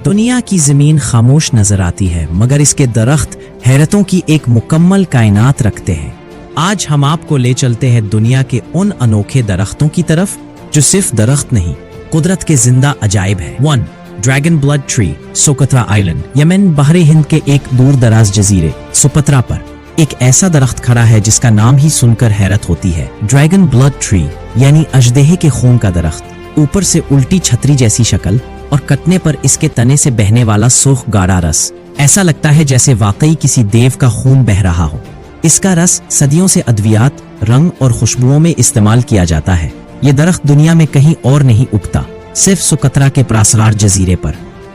دنیا کی زمین خاموش نظر آتی ہے مگر اس کے درخت حیرتوں کی ایک مکمل کائنات رکھتے ہیں۔ آج ہم آپ کو لے چلتے ہیں دنیا کے ان انوکھے درختوں کی طرف جو صرف درخت نہیں، قدرت کے زندہ عجائب ہے۔ 1. ڈریگن بلڈ ٹری، سوکترا آئلینڈ، یمن بحر ہند کے ایک دور دراز جزیرے سپترا پر ایک ایسا درخت کھڑا ہے جس کا نام ہی سن کر حیرت ہوتی ہے۔ ڈریگن بلڈ ٹری یعنی اژدہے کے خون کا درخت، اوپر سے الٹی چھتری جیسی شکل اور کٹنے پر اس کے تنے سے بہنے والا سرخ گاڑھا رس، ایسا لگتا ہے جیسے واقعی کسی دیو کا خون بہہ رہا ہو۔ اس کا رس صدیوں سے ادویات، رنگ اور خوشبوؤں میں استعمال کیا جاتا ہے۔ یہ درخت دنیا میں کہیں اور نہیں اگتا، صرف سکترا کے پراسرار جزیرے پر۔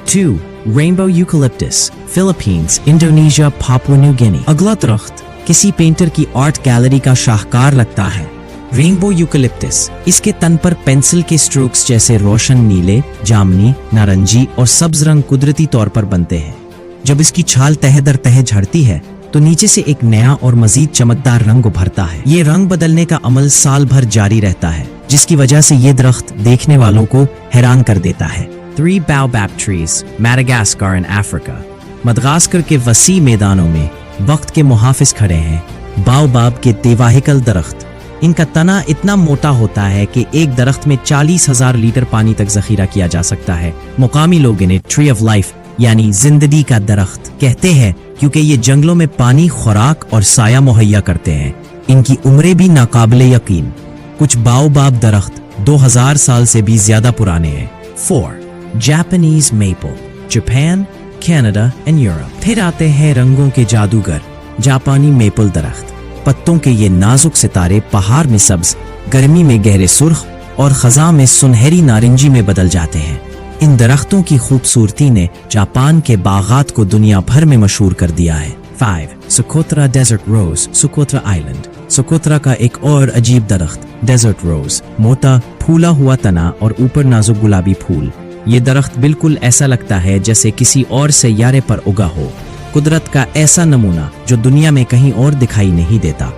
2. Rainbow eucalyptus, Philippines, Indonesia, Papua New Guinea. اگلا درخت کسی پینٹر کی آرٹ گیلری کا شاہکار لگتا ہے۔ رینبو یوکلپٹس، اس کے تن پر پینسل کے سٹروکس جیسے روشن نیلے، جامنی، نارنجی اور سبز رنگ قدرتی طور پر بنتے ہیں۔ جب اس کی چھال تہہ در تہہ جھڑتی ہے تو نیچے سے ایک نیا اور مزید چمکدار رنگ ابھرتا ہے۔ یہ رنگ بدلنے کا عمل سال بھر جاری رہتا ہے، جس کی وجہ سے یہ درخت دیکھنے والوں کو حیران کر دیتا ہے۔ 3. baobab trees، میڈاگاسکر in Africa۔ مدغاسکر کے وسیع میدانوں میں وقت کے محافظ کھڑے ہیں باوباب کے دیواہکل درخت۔ ان کا تنا اتنا موٹا ہوتا ہے کہ ایک درخت میں 40,000 لیٹر پانی تک ذخیرہ کیا جا سکتا ہے۔ مقامی لوگ انہیں ٹری آف لائف یعنی زندگی کا درخت کہتے ہیں کیونکہ یہ جنگلوں میں پانی، خوراک اور سایہ مہیا کرتے ہیں۔ ان کی عمریں بھی ناقابل یقین، کچھ باوباب درخت 2000 سال سے بھی زیادہ پرانے ہیں۔ 4. Japanese maple, Japan, Canada and Europe. پھر آتے ہیں رنگوں کے جادوگر، جاپانی میپل درخت۔ پتوں کے یہ نازک ستارے پہاڑ میں سبز، گرمی میں گہرے سرخ اور خزاں میں سنہری نارنجی میں بدل جاتے ہیں۔ ان درختوں کی خوبصورتی نے جاپان کے باغات کو دنیا بھر میں مشہور کر دیا ہے۔ 5. سکوترا ڈیزرٹ روز، سکوترا آئلینڈ۔ سکوترا کا ایک اور عجیب درخت ڈیزرٹ روز، موٹا پھولا ہوا تنا اور اوپر نازک گلابی پھول۔ یہ درخت بالکل ایسا لگتا ہے جیسے کسی اور سیارے پر اگا ہو، قدرت کا ایسا نمونہ جو دنیا میں کہیں اور دکھائی نہیں دیتا۔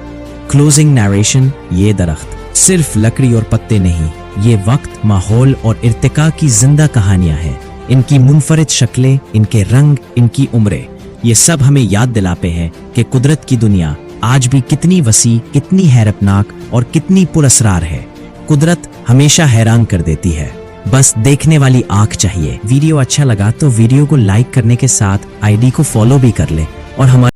کلوزنگ نیریشن، یہ درخت صرف لکڑی اور پتے نہیں، یہ وقت، ماحول اور ارتقاء کی زندہ کہانیاں ہیں۔ ان کی منفرد شکلیں، ان کے رنگ، ان کی عمریں، یہ سب ہمیں یاد دلاتے ہیں کہ قدرت کی دنیا آج بھی کتنی وسیع، کتنی حیرتناک اور کتنی پراسرار ہے۔ قدرت ہمیشہ حیران کر دیتی ہے، بس دیکھنے والی آنکھ چاہیے۔ ویڈیو اچھا لگا تو ویڈیو کو لائک کرنے کے ساتھ ID کو فالو بھی کر لے اور ہمارے